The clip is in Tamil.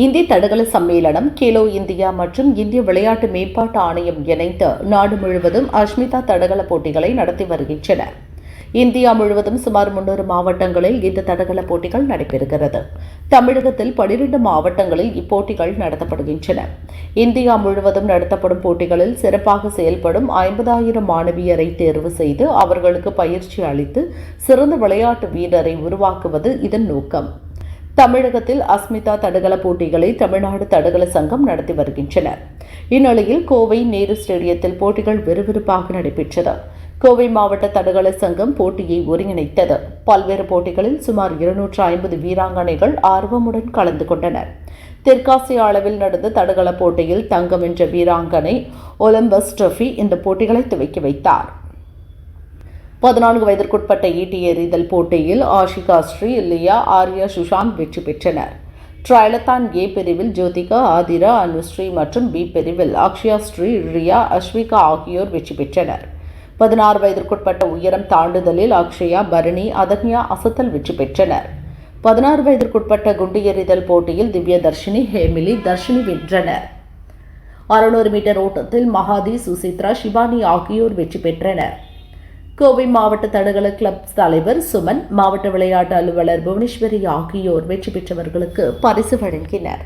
இந்திய தடகள சம்மேளனம், கேலோ இந்தியா மற்றும் இந்திய விளையாட்டு மேம்பாட்டு ஆணையம் இணைந்து நாடு முழுவதும் அஷ்மிதா தடகள போட்டிகளை நடத்தி வருகின்றன. இந்தியா முழுவதும் சுமார் 300 மாவட்டங்களில் இந்த தடகள போட்டிகள் நடைபெறுகிறது. தமிழகத்தில் 12 மாவட்டங்களில் இப்போட்டிகள் நடத்தப்படுகின்றன. இந்தியா முழுவதும் நடத்தப்படும் போட்டிகளில் சிறப்பாக செயல்படும் 50,000 மாணவியரை தேர்வு செய்து அவர்களுக்கு பயிற்சி அளித்து சிறந்த விளையாட்டு வீரரை உருவாக்குவது இதன் நோக்கம். தமிழகத்தில் அஸ்மிதா தடகள போட்டிகளை தமிழ்நாடு தடகள சங்கம் நடத்தி வருகின்றனர். இந்நிலையில் கோவை நேரு ஸ்டேடியத்தில் போட்டிகள் விறுவிறுப்பாக நடைபெற்றது. கோவை மாவட்ட தடகள சங்கம் போட்டியை ஒருங்கிணைத்தது. பல்வேறு போட்டிகளில் சுமார் 250 வீராங்கனைகள் ஆர்வமுடன் கலந்து கொண்டனர். தெற்காசிய அளவில் நடந்த தடகள போட்டியில் தங்கம் வென்ற வீராங்கனை ஒலிம்பஸ் ட்ரோபி இந்த போட்டிகளை துவக்கி வைத்தார். 14 வயதிற்குட்பட்ட ஈட்டி எறிதல் போட்டியில் ஆஷிகா ஸ்ரீ, லியா, ஆர்யா, சுஷாந்த் வெற்றி பெற்றனர். ட்ரைலத்தான் ஏ பிரிவில் ஜோதிகா, ஆதிரா, அனுஸ்ரீ மற்றும் பி பிரிவில் அக்ஷயா ஸ்ரீ, ரியா, அஸ்விகா ஆகியோர் வெற்றி பெற்றனர். 16 வயதிற்குட்பட்ட உயரம் தாண்டுதலில் அக்ஷயா, பரணி, அதன்யா, அசத்தல் வெற்றி பெற்றனர். 16 வயதிற்குட்பட்ட குண்டு எறிதல் போட்டியில் திவ்ய தர்ஷினி, ஹேமிலி, தர்ஷினி வென்றனர். 600 மீட்டர் ஓட்டத்தில் மகாதி, சுசித்ரா, சிவானி ஆகியோர் வெற்றி பெற்றனர். கோவை மாவட்ட தடகள கிளப் தலைவர் சுமன், மாவட்ட விளையாட்டு அலுவலர் புவனேஸ்வரி ஆகியோர் வெற்றி பெற்றவர்களுக்கு பரிசு வழங்கினர்.